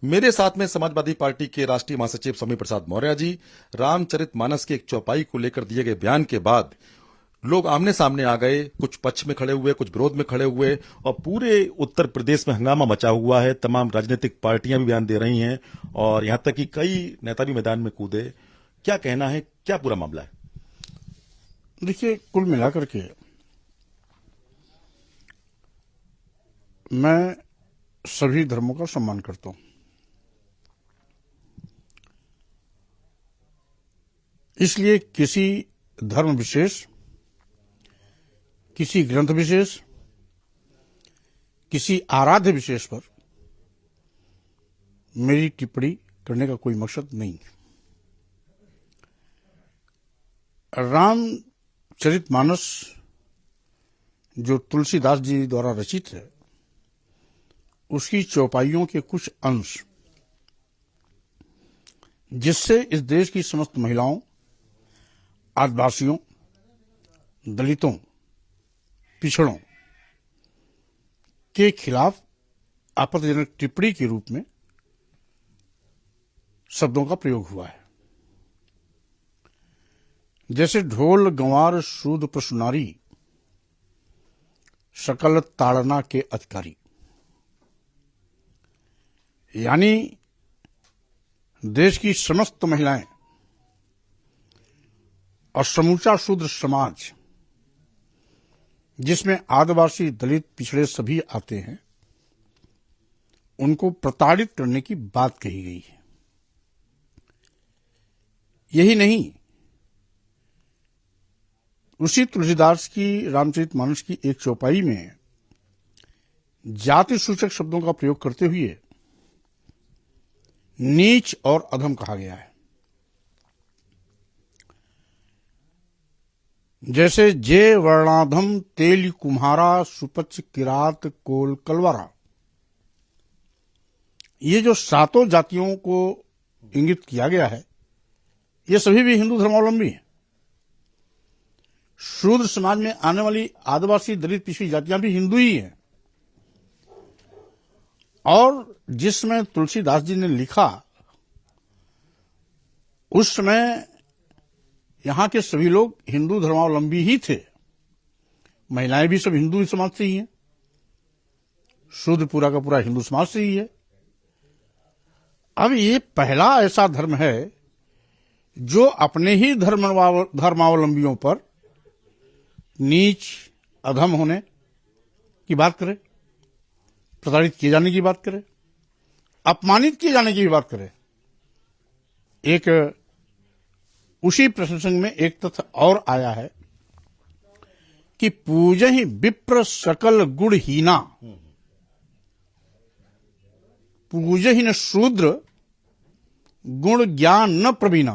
मेरे साथ में समाजवादी पार्टी के राष्ट्रीय महासचिव स्वामी प्रसाद मौर्य जी। रामचरितमानस की एक चौपाई को लेकर दिए गए बयान के बाद लोग आमने सामने आ गए, कुछ पक्ष में खड़े हुए, कुछ विरोध में खड़े हुए, और पूरे उत्तर प्रदेश में हंगामा मचा हुआ है। तमाम राजनीतिक पार्टियां भी बयान दे रही हैं और यहां तक कि कई नेता भी मैदान में कूदे। क्या कहना है, क्या पूरा मामला है? देखिए, कुल मिलाकर के मैं सभी धर्मों का सम्मान करता हूं। इसलिए किसी धर्म विशेष, किसी ग्रंथ विशेष, किसी आराध्य विशेष पर मेरी टिप्पणी करने का कोई मकसद नहीं है। रामचरितमानस जो तुलसीदास जी द्वारा रचित है, उसकी चौपाइयों के कुछ अंश जिससे इस देश की समस्त महिलाओं, आदिवासियों, दलितों, पिछड़ों के खिलाफ आपत्तिजनक टिप्पणी के रूप में शब्दों का प्रयोग हुआ है। जैसे ढोल गंवार सूद पशुनारी, सकल ताड़ना के अधिकारी, यानी देश की समस्त महिलाएं और समूचा शूद्र समाज, जिसमें आदिवासी, दलित, पिछड़े सभी आते हैं, उनको प्रताड़ित करने की बात कही गई है। यही नहीं, उसी तुलसीदास की रामचरितमानस की एक चौपाई में जाति सूचक शब्दों का प्रयोग करते हुए नीच और अधम कहा गया है। जैसे जे वर्णाधम तेल कुम्हारा, सुपच किरात कोल कलवारा, ये जो सातों जातियों को इंगित किया गया है, ये सभी भी हिंदू धर्मावलंबी हैं। शूद्र समाज में आने वाली आदिवासी, दलित, पिछड़ी जातियां भी हिंदू ही हैं। और जिस समय तुलसीदास जी ने लिखा, उस समय यहां के सभी लोग हिंदू धर्मावलंबी ही थे। महिलाएं भी सब हिंदू समाज से ही हैं, शूद्र पूरा का पूरा हिंदू समाज से ही है। अब ये पहला ऐसा धर्म है जो अपने ही धर्मावलंबियों पर नीच, अधम होने की बात करे, प्रताड़ित किए जाने की बात करे, अपमानित किए जाने की भी बात करे। एक उसी प्रसंग में एक तथ्य और आया है कि पूजहि विप्र सकल गुणहीना, पूजहि न शूद्र गुण ज्ञान न प्रवीणा।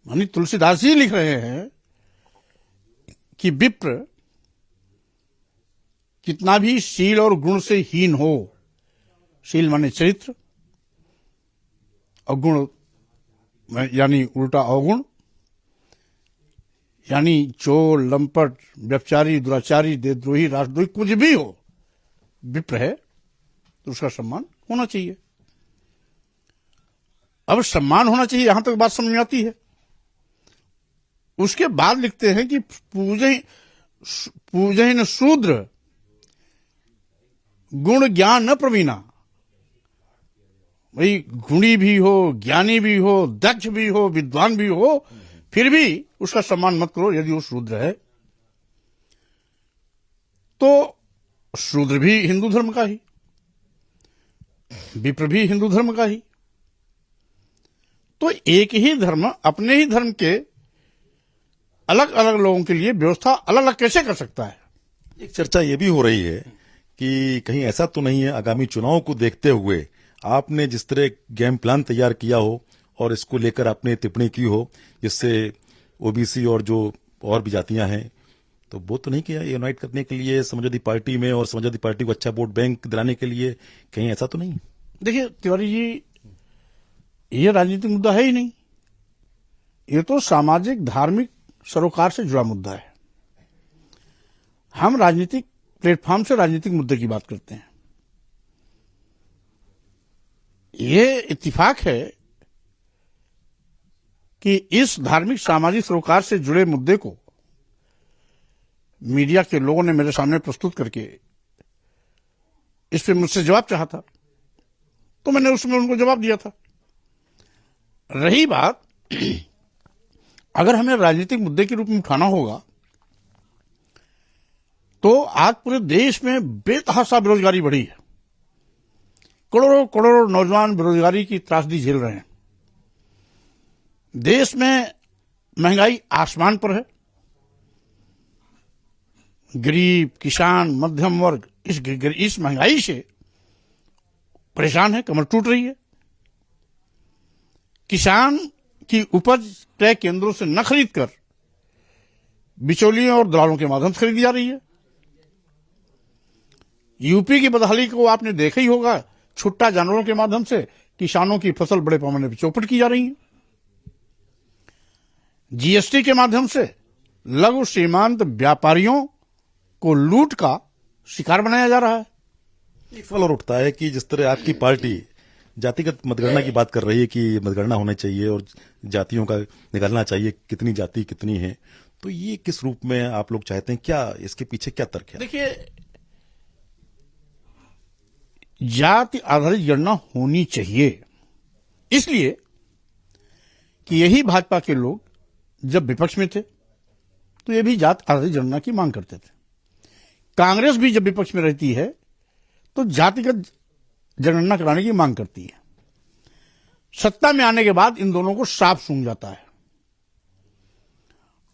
यानी तुलसीदास जी लिख रहे हैं कि विप्र कितना भी शील और गुण से हीन हो, शील माने चरित्र और गुण यानी उल्टा अवगुण, यानी चोर, लंपट, व्यभिचारी, दुराचारी, देशद्रोही, राष्ट्रद्रोही कुछ भी हो, विप्र है तो उसका सम्मान होना चाहिए। अब सम्मान होना चाहिए, यहां तक बात समझ में आती है। उसके बाद लिखते हैं कि पूजहि न शूद्र गुण ज्ञान न प्रवीणा। भाई गुणी भी हो, ज्ञानी भी हो, दक्ष भी हो, विद्वान भी हो, फिर भी उसका सम्मान मत करो यदि वो शूद्र है। तो शूद्र भी हिंदू धर्म का ही, विप्र भी हिंदू धर्म का ही। तो एक ही धर्म अपने ही धर्म के अलग अलग लोगों के लिए व्यवस्था अलग अलग कैसे कर सकता है? एक चर्चा ये भी हो रही है कि कहीं ऐसा तो नहीं है आगामी चुनाव को देखते हुए आपने जिस तरह गेम प्लान तैयार किया हो और इसको लेकर आपने टिप्पणी की हो, जिससे ओबीसी और जो और भी जातियां हैं, तो वो तो नहीं किया यूनाइट करने के लिए समाजवादी पार्टी में और समाजवादी पार्टी को अच्छा वोट बैंक दिलाने के लिए? कहीं ऐसा तो नहीं? देखिए तिवारी जी, ये राजनीतिक मुद्दा है ही नहीं, ये तो सामाजिक धार्मिक सरोकार से जुड़ा मुद्दा है। हम राजनीतिक प्लेटफॉर्म से राजनीतिक मुद्दे की बात करते हैं। ये इत्तिफाक है कि इस धार्मिक सामाजिक सरोकार से जुड़े मुद्दे को मीडिया के लोगों ने मेरे सामने प्रस्तुत करके इस पे मुझसे जवाब चाहा था, तो मैंने उसमें उनको जवाब दिया था। रही बात, अगर हमें राजनीतिक मुद्दे के रूप में उठाना होगा तो आज पूरे देश में बेतहाशा बेरोजगारी बढ़ी है। करोड़ों करोड़ों नौजवान बेरोजगारी की त्रासदी झेल रहे हैं। देश में महंगाई आसमान पर है। गरीब, किसान, मध्यम वर्ग इस महंगाई से परेशान है, कमर टूट रही है। किसान की उपज क्रय केंद्रों से न खरीदकर बिचौलियों और दलालों के माध्यम से खरीदी जा रही है। यूपी की बदहाली को आपने देखा ही होगा। छुट्टा जानवरों के माध्यम से किसानों की फसल बड़े पैमाने पर चौपट की जा रही है। जीएसटी के माध्यम से लघु सीमांत व्यापारियों को लूट का शिकार बनाया जा रहा है। एक सवाल और उठता है कि जिस तरह आपकी पार्टी जातिगत मतगणना की बात कर रही है कि मतगणना होनी चाहिए और जातियों का निकालना चाहिए, कितनी जाति कितनी है, तो ये किस रूप में आप लोग चाहते हैं? क्या इसके पीछे क्या तर्क है? देखिए, जाति आधारित गणना होनी चाहिए इसलिए कि यही भाजपा के लोग जब विपक्ष में थे तो ये भी जाति आधारित गणना की मांग करते थे। कांग्रेस भी जब विपक्ष में रहती है तो जातिगत जनगणना कराने की मांग करती है। सत्ता में आने के बाद इन दोनों को साफ सूंघ जाता है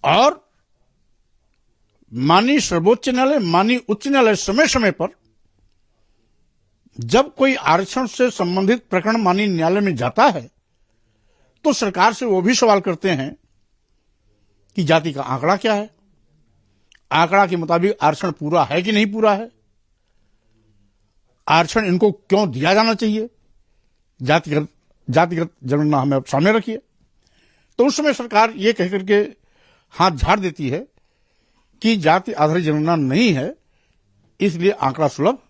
और माननीय सर्वोच्च न्यायालय, माननीय उच्च न्यायालय समय समय पर जब कोई आरक्षण से संबंधित प्रकरण माननीय न्यायालय में जाता है तो सरकार से वो भी सवाल करते हैं कि जाति का आंकड़ा क्या है, आंकड़ा के मुताबिक आरक्षण पूरा है कि नहीं पूरा है, आरक्षण इनको क्यों दिया जाना चाहिए, जातिगत जनगणना हमें सामने रखिए। तो उस समय सरकार ये कह करके हाथ झाड़ देती है कि जाति आधारित जनगणना नहीं है, इसलिए आंकड़ा सुलभ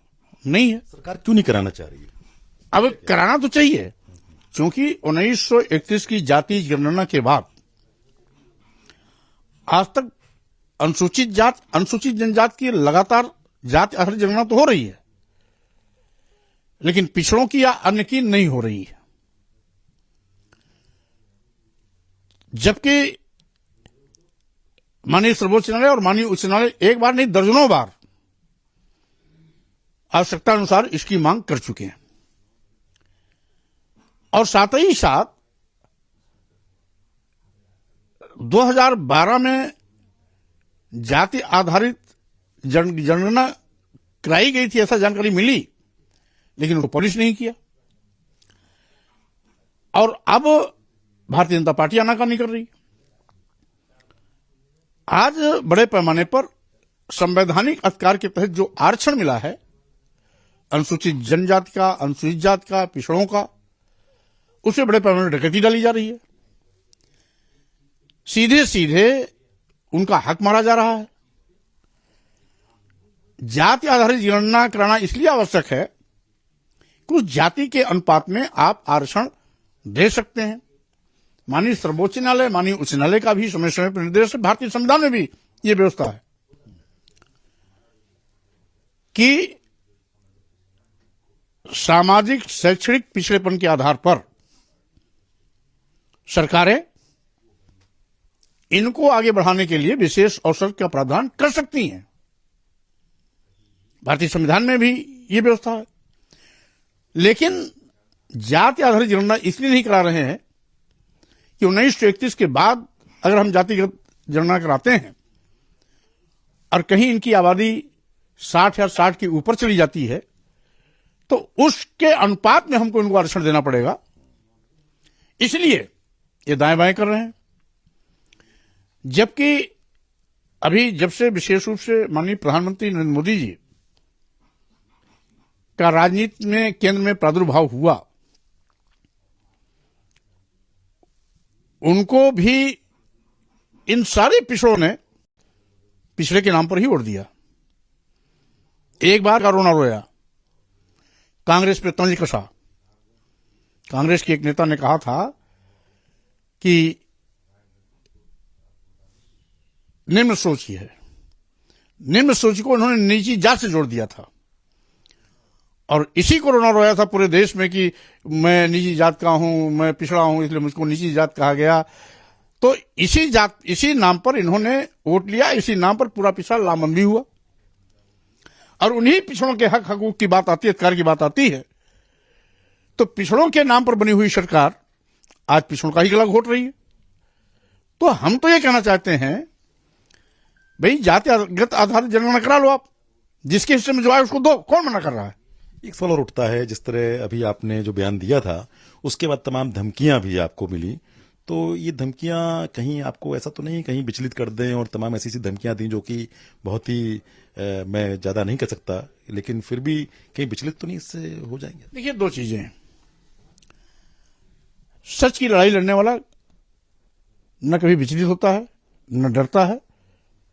नहीं है। सरकार क्यों नहीं कराना चाह रही है? अब कराना तो चाहिए, क्योंकि 1931 की जाति जनगणना के बाद आज तक अनुसूचित जनजाति की लगातार जाति आधारित जनगणना तो हो रही है, लेकिन पिछड़ों की या अन्य की नहीं हो रही है। जबकि माननीय सर्वोच्च न्यायालय और माननीय उच्च न्यायालय एक बार नहीं दर्जनों बार आवश्यकता अनुसार इसकी मांग कर चुके हैं। और साथ ही साथ 2012 में जाति आधारित जनगणना कराई गई थी, ऐसा जानकारी मिली, लेकिन उसको पब्लिश नहीं किया। और अब भारतीय जनता पार्टी आनाकानी कर रही। आज बड़े पैमाने पर संवैधानिक अधिकार के तहत जो आरक्षण मिला है अनुसूचित जनजाति का, अनुसूचित जाति का, पिछड़ों का, उसे बड़े पैमाने पर डकैती डाली जा रही है। सीधे सीधे उनका हक मारा जा रहा है। जाति आधारित जनगणना कराना इसलिए आवश्यक है कि उस जाति के अनुपात में आप आरक्षण दे सकते हैं। माननीय सर्वोच्च न्यायालय, माननीय उच्च न्यायालय का भी समय समय पर निर्देश है, भारतीय संविधान में भी ये व्यवस्था है कि सामाजिक शैक्षणिक पिछड़ेपन के आधार पर सरकारें इनको आगे बढ़ाने के लिए विशेष अवसर का प्रावधान कर सकती हैं। भारतीय संविधान में भी ये व्यवस्था है। लेकिन जाति आधारित जनगणना इसलिए नहीं करा रहे हैं कि 1931 के बाद अगर हम जातिगत जनगणना कराते हैं और कहीं इनकी आबादी 60 या 60 के ऊपर चली जाती है तो उसके अनुपात में हमको इनको आरक्षण देना पड़ेगा। इसलिए ये दाएं बाएं कर रहे हैं। जबकि अभी जब से विशेष रूप से माननीय प्रधानमंत्री नरेंद्र मोदी जी का राजनीति में केंद्र में प्रादुर्भाव हुआ, उनको भी इन सारे पिछड़ों ने पिछड़े के नाम पर ही वोट दिया। एक बार का रोना रोया, कांग्रेस पे तंज कसा, कांग्रेस के एक नेता ने कहा था कि निम्न सोच ही है। निम्न सोच को उन्होंने निजी जात से जोड़ दिया था और इसी को रोना रोया था पूरे देश में कि मैं निजी जात का हूं, मैं पिछड़ा हूं, इसलिए मुझको निजी जात कहा गया। तो इसी नाम पर इन्होंने वोट लिया, इसी नाम पर पूरा पिछड़ा लामबंदी हुआ और उन्हीं पिछड़ों के हक हकूक की बात आती है, अधिकार की बात आती है, तो पिछड़ों के नाम पर बनी हुई सरकार आज पिछड़ों का ही गला घोट रही है। तो हम तो ये कहना चाहते हैं भाई जातिगत आधारित जनगणना करा लो, आप जिसके हिस्से में जो आए उसको दो, कौन मना कर रहा है। एक सवाल और उठता है, जिस तरह अभी आपने जो बयान दिया था उसके बाद तमाम धमकियां भी आपको मिली, तो ये धमकियां कहीं आपको ऐसा तो नहीं कहीं विचलित कर दें और तमाम ऐसी धमकियां दी जो कि बहुत ही मैं ज्यादा नहीं कह सकता, लेकिन फिर भी कहीं विचलित तो नहीं इससे हो जाएंगे? देखिए, दो चीजें हैं। सच की लड़ाई लड़ने वाला न कभी विचलित होता है, न डरता है,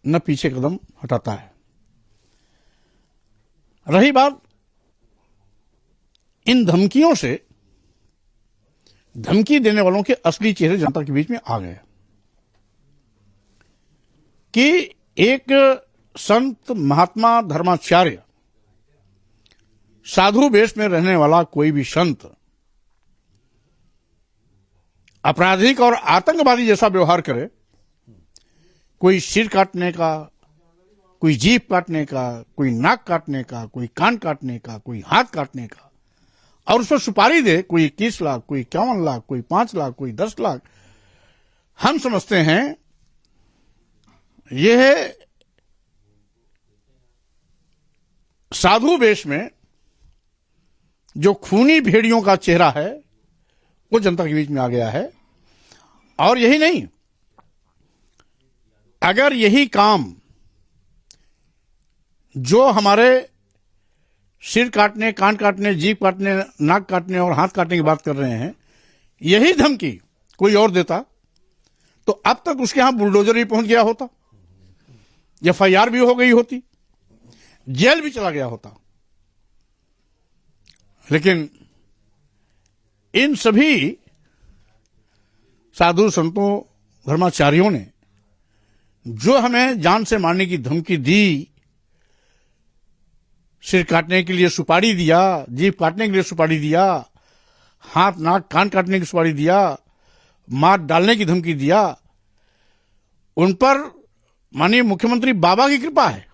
न पीछे कदम हटाता है। रही बात इन धमकियों से, धमकी देने वालों के असली चेहरे जनता के बीच में आ गए कि एक संत महात्मा धर्माचार्य साधु वेश में रहने वाला कोई भी संत आपराधिक और आतंकवादी जैसा व्यवहार करे, कोई सिर काटने का, कोई जीभ काटने का, कोई नाक काटने का, कोई कान काटने का, कोई हाथ काटने का, और उस पर सुपारी दे, कोई 21 लाख, कोई 51 लाख, कोई 5 लाख, कोई 10 लाख, हम समझते हैं यह साधु वेश में जो खूनी भेड़ियों का चेहरा है वो जनता के बीच में आ गया है। और यही नहीं, अगर यही काम जो हमारे सिर काटने, कान काटने, जीभ काटने, नाक काटने और हाथ काटने की बात कर रहे हैं, यही धमकी कोई और देता तो अब तक उसके यहां बुलडोजर भी पहुंच गया होता, FIR भी हो गई होती, जेल भी चला गया होता। लेकिन इन सभी साधु संतों, धर्माचार्यों ने जो हमें जान से मारने की धमकी दी, सिर काटने के लिए सुपारी दिया, जीभ काटने के लिए सुपारी दिया, हाथ नाक कान काटने की सुपारी दिया, मार डालने की धमकी दिया, उन पर माननीय मुख्यमंत्री बाबा की कृपा है।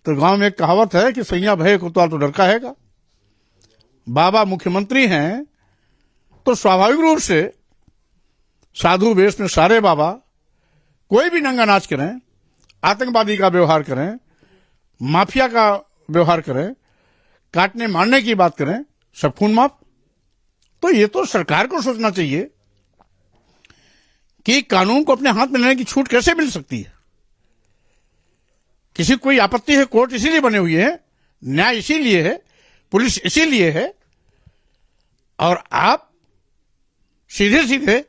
तो गांव में एक कहावत है कि सैया भय कोतवाल तो डर का हैगा। बाबा मुख्यमंत्री हैं तो स्वाभाविक रूप से साधु वेश में सारे बाबा कोई भी नंगा नाच करें, आतंकवादी का व्यवहार करें, माफिया का व्यवहार करें, काटने मारने की बात करें, सब खून माफ। तो ये तो सरकार को सोचना चाहिए कि कानून को अपने हाथ में लेने की छूट कैसे मिल सकती है। किसी को कोई आपत्ति है, कोर्ट इसीलिए बने हुए हैं, न्याय इसीलिए है, पुलिस इसीलिए है, और आप सीधे सीधे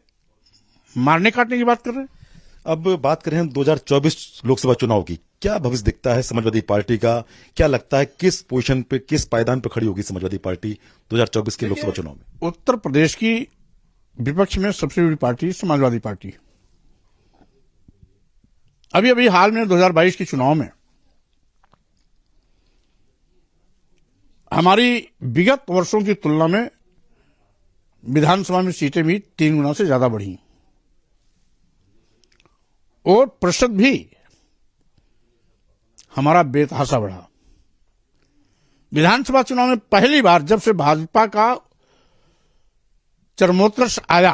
मारने काटने की बात कर रहे हैं। अब बात करें 2024 लोकसभा चुनाव की, क्या भविष्य दिखता है समाजवादी पार्टी का? क्या लगता है किस पोजीशन पे, किस पायदान पे खड़ी होगी समाजवादी पार्टी 2024 के लोकसभा चुनाव में? उत्तर प्रदेश की विपक्ष में सबसे बड़ी पार्टी समाजवादी पार्टी। अभी हाल में 2022 के चुनाव में हमारी विगत वर्षों की तुलना में विधानसभा में सीटें भी 3 गुना से ज्यादा बढ़ी और प्रतिशत भी हमारा बेतहाशा बढ़ा। विधानसभा चुनाव में पहली बार जब से भाजपा का चरमोत्कर्ष आया,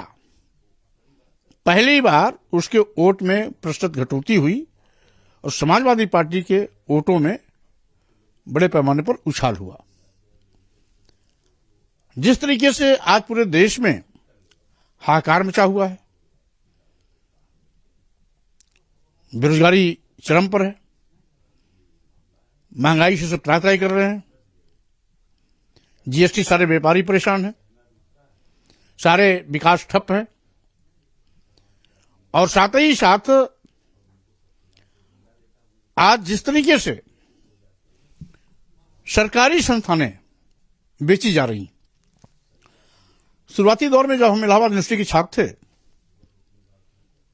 पहली बार उसके वोट में प्रतिशत घटोती हुई और समाजवादी पार्टी के वोटों में बड़े पैमाने पर उछाल हुआ। जिस तरीके से आज पूरे देश में हाहाकार मचा हुआ है, बेरोजगारी चरम पर है, महंगाई से सब त्राही कर रहे हैं, GST सारे व्यापारी परेशान हैं, सारे विकास ठप है, और साथ ही साथ आज जिस तरीके से सरकारी संस्थानें बेची जा रही, शुरुआती दौर में जब हम इलाहाबाद यूनिवर्सिटी के छात्र थे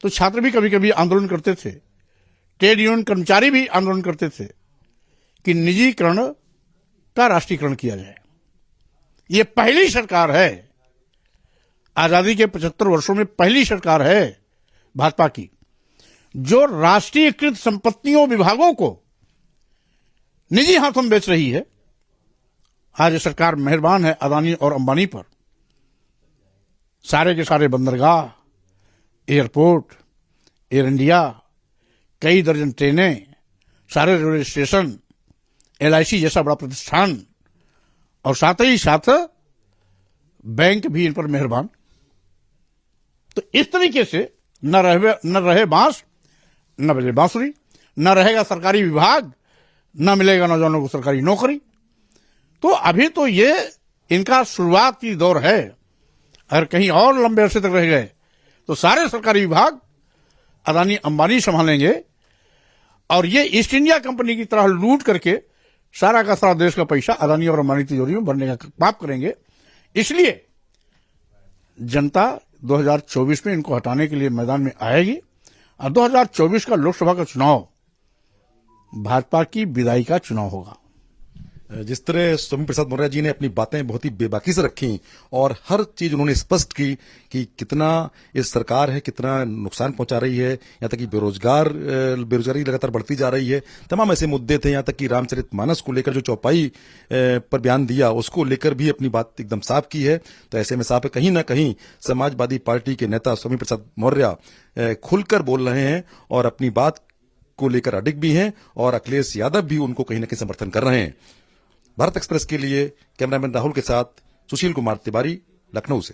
तो छात्र भी कभी कभी आंदोलन करते थे, ट्रेड यूनियन कर्मचारी भी आंदोलन करते थे कि निजीकरण का राष्ट्रीयकरण किया जाए। ये पहली सरकार है, आजादी के 75 वर्षों में पहली सरकार है भाजपा की जो राष्ट्रीयकृत संपत्तियों विभागों को निजी हाथों में बेच रही है। आज सरकार मेहरबान है अदानी और अंबानी पर। सारे के सारे बंदरगाह, एयरपोर्ट, एयर इंडिया, कई दर्जन ट्रेनें, सारे रेलवे स्टेशन, LIC जैसा बड़ा प्रतिष्ठान और साथ ही साथ बैंक भी इन पर मेहरबान। तो इस तरीके से न रहे बांस न बजे बांसुरी, न रहेगा सरकारी विभाग, न मिलेगा नौजवानों को सरकारी नौकरी। तो अभी तो ये इनका शुरुआती दौर है। अगर कहीं और लंबे अरसे तक रह गए तो सारे सरकारी विभाग अदानी अंबानी संभालेंगे और ये ईस्ट इंडिया कंपनी की तरह लूट करके सारा का सारा देश का पैसा अदानी और अंबानी तिजोरी में भरने का पाप करेंगे। इसलिए जनता 2024 में इनको हटाने के लिए मैदान में आएगी और 2024 का लोकसभा का चुनाव भाजपा की विदाई का चुनाव होगा। जिस तरह स्वामी प्रसाद मौर्य जी ने अपनी बातें बहुत ही बेबाकी से रखी और हर चीज उन्होंने स्पष्ट की कि कितना इस सरकार है कितना नुकसान पहुंचा रही है, यहाँ तक कि बेरोजगारी लगातार बढ़ती जा रही है, तमाम ऐसे मुद्दे थे। यहाँ तक कि रामचरितमानस को लेकर जो चौपाई पर बयान दिया उसको लेकर भी अपनी बात एकदम साफ की है। तो ऐसे में साफ है कहीं ना कहीं समाजवादी पार्टी के नेता स्वामी प्रसाद मौर्य खुलकर बोल रहे हैं और अपनी बात को लेकर अडिग भी हैं और अखिलेश यादव भी उनको कहीं ना कहीं समर्थन कर रहे हैं। भारत एक्सप्रेस के लिए कैमरामैन राहुल के साथ सुशील कुमार तिवारी, लखनऊ से।